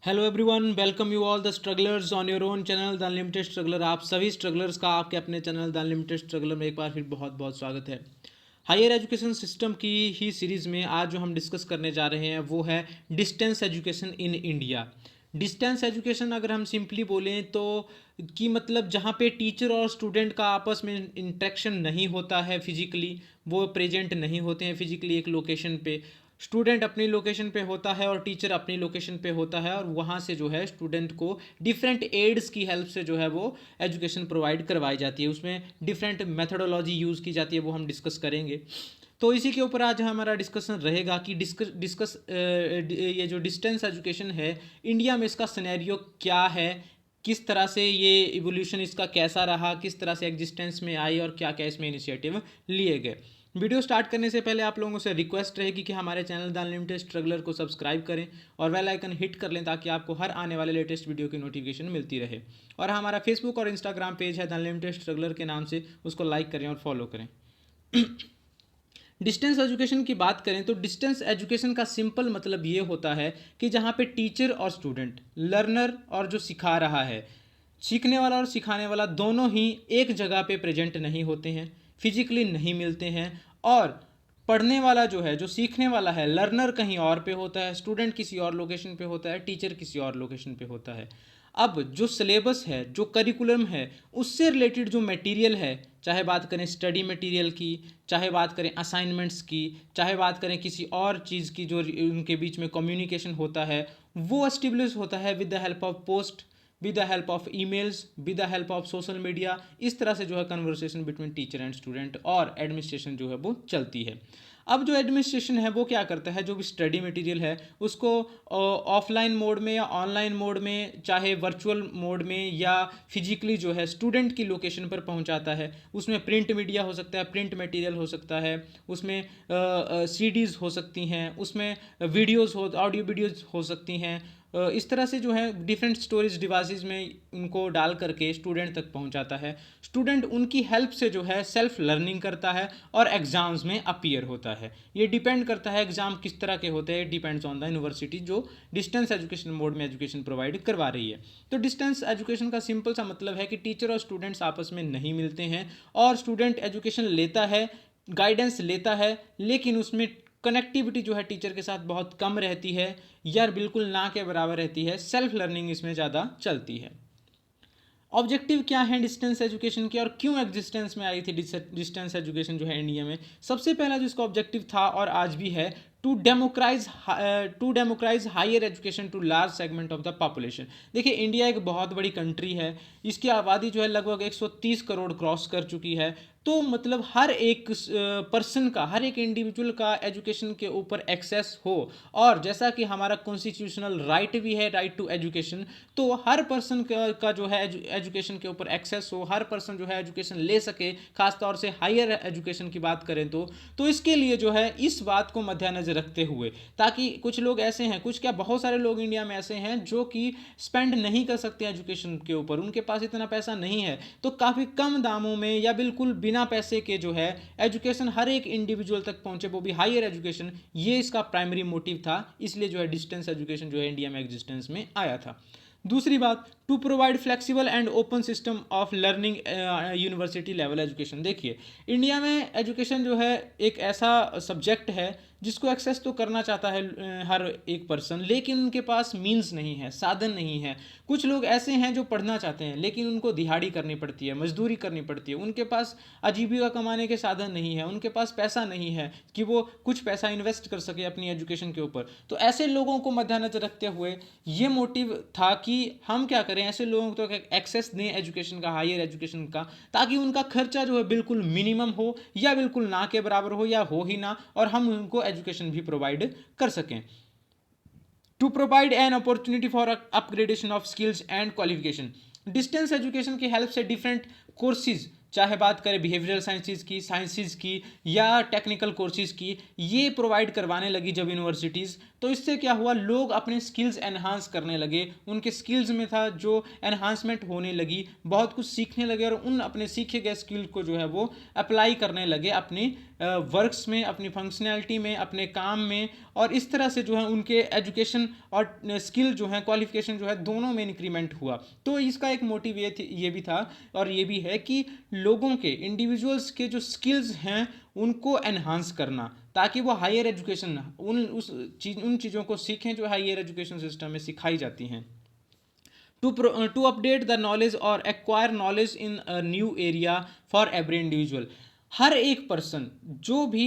Hello everyone, welcome you all the strugglers on your own channel the unlimited struggler. आप सभी strugglers का आपके अपने चैनल द अनलिमिटेड स्ट्रगलर में एक बार फिर बहुत बहुत स्वागत है। हायर एजुकेशन सिस्टम की ही सीरीज़ में आज जो हम डिस्कस करने जा रहे हैं वो है distance education in India. Distance education अगर हम सिंपली बोलें तो कि मतलब जहाँ पे टीचर और स्टूडेंट का आपस में इंटरेक्शन नहीं होता है फिजिकली, वो प्रेजेंट नहीं होते हैं फिजिकली एक लोकेशन पे। स्टूडेंट अपनी लोकेशन पे होता है और टीचर अपनी लोकेशन पे होता है, और वहाँ से जो है स्टूडेंट को डिफरेंट एड्स की हेल्प से जो है वो एजुकेशन प्रोवाइड करवाई जाती है। उसमें डिफरेंट मेथडोलॉजी यूज़ की जाती है, वो हम डिस्कस करेंगे। तो इसी के ऊपर आज हमारा डिस्कशन रहेगा कि डिस्कस ये जो डिस्टेंस एजुकेशन है इंडिया में, इसका सिनेरियो क्या है, किस तरह से ये इवोल्यूशन इसका कैसा रहा, किस तरह से एग्जिस्टेंस में आई और क्या क्या इसमें इनिशिएटिव लिए गए। वीडियो स्टार्ट करने से पहले आप लोगों से रिक्वेस्ट रहेगी कि हमारे चैनल द अनलिमिटेड स्ट्रगलर को सब्सक्राइब करें और बेल आइकन हिट कर लें ताकि आपको हर आने वाले लेटेस्ट वीडियो की नोटिफिकेशन मिलती रहे। और हमारा फेसबुक और इंस्टाग्राम पेज है द अनलिमिटेड स्ट्रगलर के नाम से, उसको लाइक करें और फॉलो करें। डिस्टेंस एजुकेशन की बात करें तो डिस्टेंस एजुकेशन का सिंपल मतलब ये होता है कि जहाँ पे टीचर और स्टूडेंट, लर्नर और जो सिखा रहा है, सीखने वाला और सिखाने वाला दोनों ही एक जगह पे प्रेजेंट नहीं होते हैं, फिजिकली नहीं मिलते हैं। और पढ़ने वाला जो है, जो सीखने वाला है, लर्नर कहीं और पे होता है, स्टूडेंट किसी और लोकेशन पे होता है, टीचर किसी और लोकेशन पे होता है। अब जो सिलेबस है, जो करिकुलम है, उससे रिलेटेड जो मटेरियल है, चाहे बात करें स्टडी मटेरियल की, चाहे बात करें असाइनमेंट्स की, चाहे बात करें किसी और चीज़ की जो उनके बीच में कम्युनिकेशन होता है, वो एस्टेब्लिश होता है with the help of post, with the help of emails, with the help of social media. इस तरह से जो है conversation between teacher and student और एडमिनिस्ट्रेशन जो है वो चलती है। अब जो एडमिनिस्ट्रेशन है वो क्या करता है, जो भी स्टडी मटेरियल है उसको ऑफलाइन मोड में या ऑनलाइन मोड में, चाहे वर्चुअल मोड में या फिजिकली जो है स्टूडेंट की लोकेशन पर पहुंचाता है। उसमें प्रिंट मीडिया हो सकता है, प्रिंट मटेरियल हो सकता है, उसमें सीडीज़ हो सकती हैं, उसमें वीडियोज़ हो, ऑडियो वीडियोज़ हो सकती हैं। इस तरह से जो है डिफरेंट स्टोरेज डिवाइसेस में उनको डाल करके स्टूडेंट तक पहुंचाता है। स्टूडेंट उनकी हेल्प से जो है सेल्फ लर्निंग करता है और एग्ज़ाम्स में अपीयर होता है। ये डिपेंड करता है एग्ज़ाम किस तरह के होते हैं, डिपेंड्स ऑन द यूनिवर्सिटी जो डिस्टेंस एजुकेशन मोड में एजुकेशन प्रोवाइड करवा रही है। तो डिस्टेंस एजुकेशन का सिंपल सा मतलब है कि टीचर और स्टूडेंट्स आपस में नहीं मिलते हैं और स्टूडेंट एजुकेशन लेता है, गाइडेंस लेता है, लेकिन उसमें कनेक्टिविटी जो है टीचर के साथ बहुत कम रहती है या बिल्कुल ना के बराबर रहती है। सेल्फ लर्निंग इसमें ज़्यादा चलती है। ऑब्जेक्टिव क्या है डिस्टेंस एजुकेशन की और क्यों एग्जिस्टेंस में आई थी डिस्टेंस एजुकेशन जो है इंडिया में? सबसे पहला जो इसका ऑब्जेक्टिव था और आज भी है, to democratise higher education to large segment of the population. देखिए, इंडिया एक बहुत बड़ी कंट्री है, इसकी आबादी जो है लगभग 130 करोड़ क्रॉस कर चुकी है। तो मतलब हर एक पर्सन का, हर एक इंडिविजुअल का एजुकेशन के ऊपर एक्सेस हो, और जैसा कि हमारा कॉन्स्टिट्यूशनल राइट भी है, राइट टू एजुकेशन, तो हर पर्सन का जो है एजुकेशन के ऊपर एक्सेस हो, हर पर्सन जो है एजुकेशन ले सके, खासतौर से हायर एजुकेशन की बात करें तो इसके लिए जो है इस बात को मद्देनजर रखते हुए, ताकि कुछ लोग ऐसे हैं, कुछ क्या बहुत सारे लोग इंडिया में ऐसे हैं जो कि स्पेंड नहीं कर सकते एजुकेशन के ऊपर, उनके पास इतना पैसा नहीं है, तो काफ़ी कम दामों में या बिल्कुल बिना पैसे के जो है एजुकेशन हर एक इंडिविजुअल तक पहुंचे, वो भी हायर एजुकेशन। ये इसका प्राइमरी मोटिव था, इसलिए जो है डिस्टेंस एजुकेशन जो है इंडिया में एग्जिस्टेंस में आया था। दूसरी बात, to provide flexible and open system of learning university level education. देखिए, इंडिया में एजुकेशन जो है एक ऐसा सब्जेक्ट है जिसको एक्सेस तो करना चाहता है हर एक पर्सन, लेकिन उनके पास मीन्स नहीं है, साधन नहीं है। कुछ लोग ऐसे हैं जो पढ़ना चाहते हैं लेकिन उनको दिहाड़ी करनी पड़ती है, मजदूरी करनी पड़ती है, उनके पास आजीविका कमाने के साधन नहीं है, उनके पास पैसा नहीं है कि वो कुछ पैसा इन्वेस्ट कर सके अपनी एजुकेशन के ऊपर। तो ऐसे लोगों को मद्देनजर रखते हुए ये मोटिव था कि हम क्या करें, ऐसे लोगों को तो एक्सेस दें एजुकेशन का, हायर एजुकेशन का, ताकि उनका खर्चा जो है बिल्कुल मिनिमम हो या बिल्कुल ना के बराबर हो या हो ही ना, और हम उनको एजुकेशन भी प्रोवाइड कर सकें। To provide an opportunity for upgradation of skills and qualification. Distance education की हेल्प से डिफरेंट कोर्सेज, चाहे बात करें बिहेवियरल साइंसेज की या टेक्निकल कोर्सेज की, ये प्रोवाइड करवाने लगी जब यूनिवर्सिटीज़, तो इससे क्या हुआ, लोग अपने स्किल्स एनहांस करने लगे, उनके स्किल्स में था जो एनहांसमेंट होने लगी, बहुत कुछ सीखने लगे और उन अपने सीखे गए स्किल को जो है वो अप्लाई करने लगे अपनी वर्क्स में, अपनी फंक्शनैलिटी में, अपने काम में, और इस तरह से जो है उनके एजुकेशन और स्किल जो है, क्वालिफिकेशन जो है, दोनों में इंक्रीमेंट हुआ। तो इसका एक मोटिव ये भी था और ये भी है कि लोगों के, इंडिविजुअल्स के जो स्किल्स हैं उनको एनहांस करना, ताकि वो हायर एजुकेशन उन चीज़ों को सीखें जो हायर एजुकेशन सिस्टम में सिखाई जाती हैं। To update the knowledge or acquire knowledge in a new area for every individual। हर एक पर्सन जो भी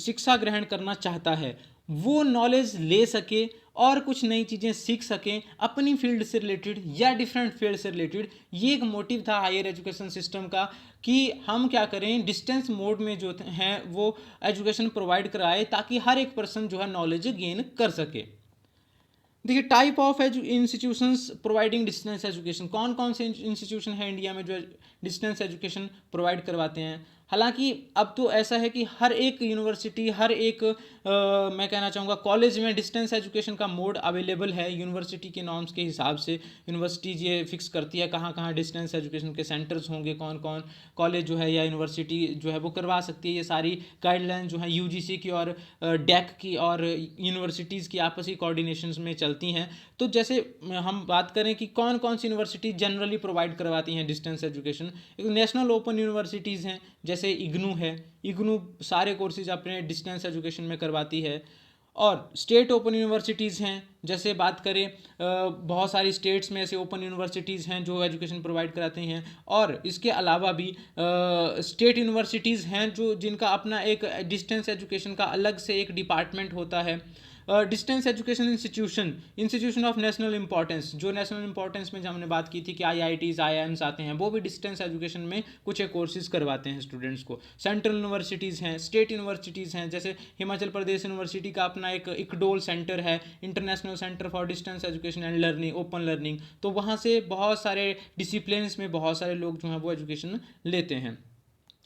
शिक्षा ग्रहण करना चाहता है वो नॉलेज ले सके और कुछ नई चीज़ें सीख सकें अपनी फील्ड से रिलेटेड या डिफरेंट फील्ड से रिलेटेड। ये एक मोटिव था हायर एजुकेशन सिस्टम का कि हम क्या करें, डिस्टेंस मोड में जो हैं वो एजुकेशन प्रोवाइड कराए ताकि हर एक पर्सन जो है नॉलेज गेन कर सके। देखिए, type of institutions providing distance education, कौन कौन से इंस्टीट्यूशन हैं इंडिया में जो डिस्टेंस एजुकेशन प्रोवाइड करवाते हैं। हालांकि अब तो ऐसा है कि हर एक यूनिवर्सिटी, हर एक मैं कहना चाहूँगा कॉलेज में डिस्टेंस एजुकेशन का मोड अवेलेबल है। यूनिवर्सिटी के नॉर्म्स के हिसाब से यूनिवर्सिटीज ये फिक्स करती है कहाँ कहाँ डिस्टेंस एजुकेशन के सेंटर्स होंगे, कौन कौन कॉलेज जो है या यूनिवर्सिटी जो है वो करवा सकती है। ये सारी गाइडलाइन जो है यूजीसी की और डैक की और यूनिवर्सिटीज़ की आपसी कोऑर्डिनेशंस में चलती हैं। तो जैसे हम बात करें कि कौन कौन सी यूनिवर्सिटी जनरली प्रोवाइड करवाती हैं डिस्टेंस एजुकेशन, एक नेशनल ओपन यूनिवर्सिटीज़ हैं जैसे इग्नू है, इग्नू सारे कोर्सेज अपने डिस्टेंस एजुकेशन में करवाती है। और स्टेट ओपन यूनिवर्सिटीज़ हैं, जैसे बात करें बहुत सारी स्टेट्स में ऐसे ओपन यूनिवर्सिटीज़ हैं जो एजुकेशन प्रोवाइड कराते हैं। और इसके अलावा भी स्टेट यूनिवर्सिटीज़ हैं जो जिनका अपना एक डिस्टेंस एजुकेशन का अलग से एक डिपार्टमेंट होता है। Distance education institution of national importance, जो नेशनल इंपॉर्टेंस में जब हमने बात की थी कि आईआईटीज़ आईआईएम्स आते हैं, वो भी डिस्टेंस एजुकेशन में कुछ एक कोर्सेज करवाते हैं स्टूडेंट्स को। सेंट्रल यूनिवर्सिटीज़ हैं, स्टेट यूनिवर्सिटीज़ हैं, जैसे हिमाचल प्रदेश यूनिवर्सिटी का अपना एक इक्डोल सेंटर है, international centre for distance education and learning, open learning. तो वहाँ से बहुत सारे डिसिप्लिन्स में बहुत सारे लोग जो हैं वो एजुकेशन लेते हैं।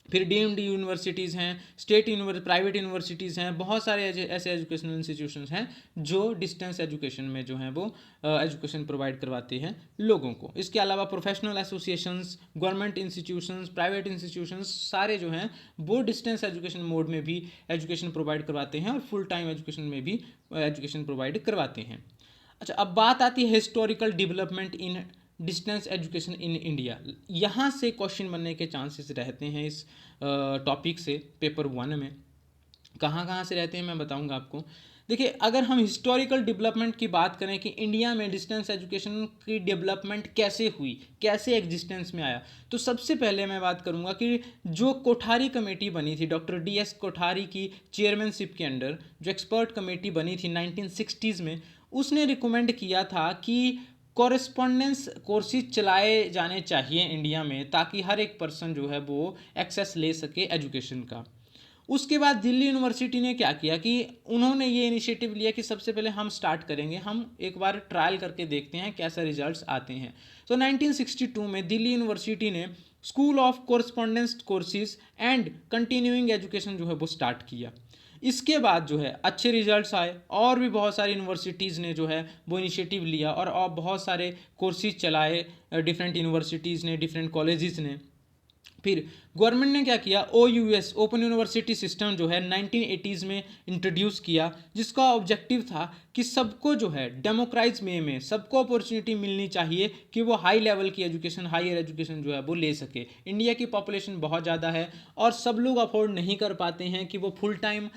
फिर डीम्ड यूनिवर्सिटीज़ हैं, प्राइवेट यूनिवर्सिटीज़ हैं, बहुत सारे ऐसे एजुकेशनल इंस्टीट्यूशंस हैं जो डिस्टेंस एजुकेशन में जो हैं वो एजुकेशन प्रोवाइड करवाते हैं लोगों को। इसके अलावा professional associations, government institutions, private institutions सारे जो हैं वो डिस्टेंस एजुकेशन मोड में भी एजुकेशन प्रोवाइड करवाते हैं और फुल टाइम एजुकेशन में भी एजुकेशन प्रोवाइड करवाते हैं। अच्छा, अब बात आती है historical development in distance education in India. यहाँ से क्वेश्चन बनने के चांसेस रहते हैं इस टॉपिक से पेपर 1 में। कहाँ कहाँ से रहते हैं मैं बताऊँगा आपको। देखिए, अगर हम हिस्टोरिकल डेवलपमेंट की बात करें कि इंडिया में डिस्टेंस एजुकेशन की डेवलपमेंट कैसे हुई, कैसे एग्जिस्टेंस में आया, तो सबसे पहले मैं बात करूंगा कि जो कोठारी कमेटी बनी थी डॉक्टर DS कोठारी की चेयरमैनशिप के अंडर, जो एक्सपर्ट कमेटी बनी थी 1960s में, उसने रिकमेंड किया था कि कॉरेस्पॉन्डेंस कोर्सेज चलाए जाने चाहिए इंडिया में ताकि हर एक पर्सन जो है वो एक्सेस ले सके एजुकेशन का। उसके बाद दिल्ली यूनिवर्सिटी ने क्या किया कि उन्होंने ये इनिशिएटिव लिया कि सबसे पहले हम स्टार्ट करेंगे, हम एक बार ट्रायल करके देखते हैं कैसा रिजल्ट्स आते हैं। तो 1962 में दिल्ली यूनिवर्सिटी ने school of correspondence courses and continuing education जो है वो स्टार्ट किया। इसके बाद जो है अच्छे रिजल्ट्स आए और भी बहुत सारी यूनिवर्सिटीज़ ने जो है वो इनिशिएटिव लिया और बहुत सारे कोर्सेज चलाए डिफरेंट यूनिवर्सिटीज़ ने, डिफरेंट कॉलेजेस ने। फिर गवर्नमेंट ने क्या किया, OUS ओपन यूनिवर्सिटी सिस्टम जो है 1980s में इंट्रोड्यूस किया, जिसका ऑब्जेक्टिव था कि सबको जो है डेमोक्राइज में सबको अपॉर्चुनिटी मिलनी चाहिए कि वो हाई लेवल की एजुकेशन, हायर एजुकेशन जो है वो ले सके। इंडिया की पॉपुलेशन बहुत ज़्यादा है और सब लोग अफोर्ड नहीं कर पाते हैं कि वो फुल टाइम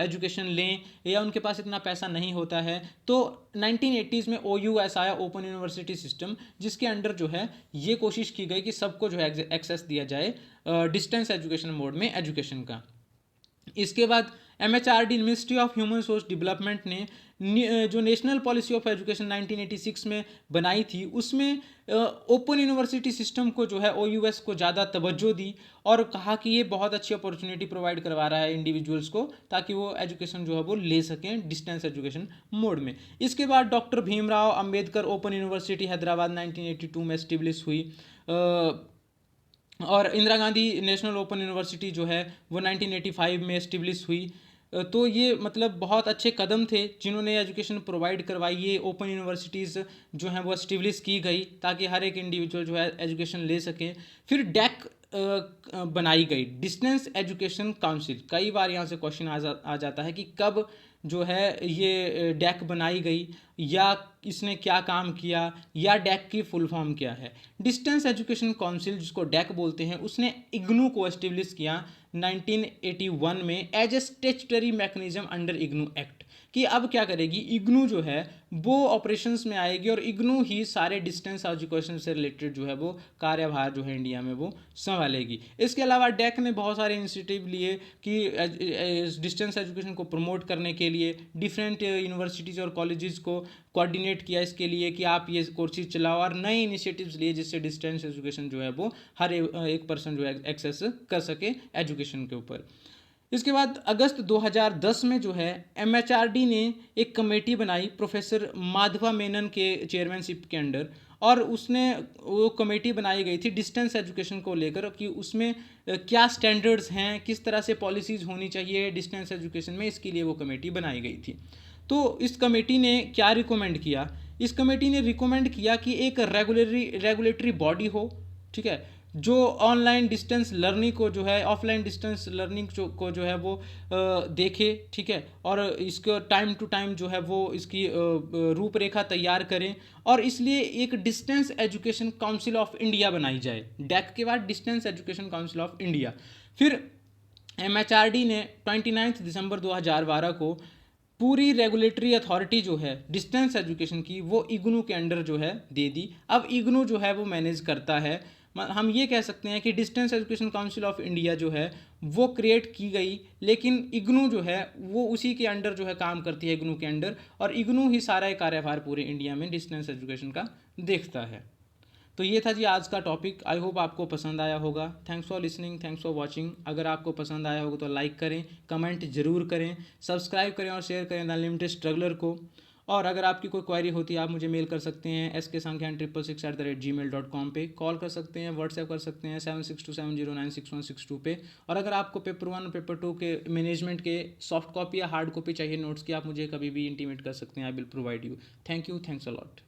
एजुकेशन लें या उनके पास इतना पैसा नहीं होता है। तो 1980s में OUS आया, ओपन यूनिवर्सिटी सिस्टम, जिसके अंडर जो है ये कोशिश की गई कि सबको जो है एक्सेस दिया जाए डिस्टेंस एजुकेशन मोड में एजुकेशन का। इसके बाद MHRD ministry of human resource development ने जो नेशनल पॉलिसी ऑफ एजुकेशन 1986 में बनाई थी उसमें ओपन यूनिवर्सिटी सिस्टम को जो है OUS को ज़्यादा तवज्जो दी और कहा कि ये बहुत अच्छी अपॉर्चुनिटी प्रोवाइड करवा रहा है इंडिविजुअल्स को ताकि वो एजुकेशन जो है वो ले सकें डिस्टेंस एजुकेशन मोड में। इसके बाद doctor Bhimrao Ambedkar open university Hyderabad 1982 में एस्टेब्लिश हुई और Indira Gandhi national open university जो है वो 1985 में एस्टेब्लिश हुई। तो ये मतलब बहुत अच्छे कदम थे जिन्होंने एजुकेशन प्रोवाइड करवाई। ये ओपन यूनिवर्सिटीज़ जो हैं वो एस्टेब्लिश की गई ताकि हर एक इंडिविजुअल जो है एजुकेशन ले सके। फिर डैक बनाई गई, डिस्टेंस एजुकेशन काउंसिल। कई बार यहाँ से क्वेश्चन आ जाता है कि कब जो है ये डैक बनाई गई, या इसने क्या काम किया, या डैक की फुल फॉर्म क्या है। डिस्टेंस एजुकेशन काउंसिल, जिसको डैक बोलते हैं, उसने इग्नू को एस्टेब्लिश किया 1981 में as a statutory mechanism under IGNOU act. कि अब क्या करेगी इग्नू जो है वो ऑपरेशंस में आएगी और इग्नू ही सारे डिस्टेंस एजुकेशन से रिलेटेड जो है वो कार्यभार जो है इंडिया में वो संभालेगी। इसके अलावा डैक ने बहुत सारे इनिशिएटिव लिए कि डिस्टेंस एजुकेशन को प्रमोट करने के लिए डिफरेंट यूनिवर्सिटीज़ और कॉलेजेस को कोऑर्डिनेट किया इसके लिए कि आप ये कोर्सेज चलाओ, और नए इनिशिएटिव्स लिए जिससे डिस्टेंस एजुकेशन जो है वो हर एक पर्सन जो है एक्सेस कर सके एजुकेशन के ऊपर। इसके बाद अगस्त 2010 में जो है एमएचआरडी ने एक कमेटी बनाई प्रोफेसर माधवा मेनन के चेयरमैनशिप के अंडर, और उसने वो कमेटी बनाई गई थी डिस्टेंस एजुकेशन को लेकर कि उसमें क्या स्टैंडर्ड्स हैं, किस तरह से पॉलिसीज़ होनी चाहिए डिस्टेंस एजुकेशन में, इसके लिए वो कमेटी बनाई गई थी। तो इस कमेटी ने क्या रिकमेंड किया, इस कमेटी ने रिकमेंड किया कि एक रेगुलेटरी बॉडी हो, ठीक है, जो ऑनलाइन डिस्टेंस लर्निंग को जो है ऑफलाइन डिस्टेंस लर्निंग को जो है वो देखे, ठीक है, और इसको टाइम टू टाइम जो है वो इसकी रूपरेखा तैयार करें, और इसलिए एक distance education council of India बनाई जाए। डैक के बाद distance education council of India. फिर एमएचआरडी ने 29 दिसंबर 2012 को पूरी रेगुलेटरी अथॉरिटी जो है डिस्टेंस एजुकेशन की वो इग्नू के अंडर जो है दे दी। अब इग्नू जो है वो मैनेज करता है। हम ये कह सकते हैं कि distance education council of India जो है वो क्रिएट की गई, लेकिन इग्नू जो है वो उसी के अंडर जो है काम करती है, इग्नू के अंडर, और इग्नू ही सारा कार्यभार पूरे इंडिया में डिस्टेंस एजुकेशन का देखता है। तो ये था जी आज का टॉपिक। आई होप आपको पसंद आया होगा। Thanks for listening, thanks for watching. अगर आपको पसंद आया होगा तो लाइक करें, कमेंट जरूर करें, सब्सक्राइब करें और शेयर करें द अनलिमिटेड स्ट्रगलर को। और अगर आपकी कोई क्वेरी होती है आप मुझे मेल कर सकते हैं SK666@gmail.com पे, कॉल कर सकते हैं, व्हाट्सएप कर सकते हैं 7627096162 पे। और अगर आपको पेपर 1 और पेपर 2 के मैनेजमेंट के सॉफ्ट कॉपी या हार्ड कॉपी चाहिए नोट्स की, आप मुझे कभी भी इंटीमेट कर सकते हैं। I will provide you. Thank you, thanks a lot.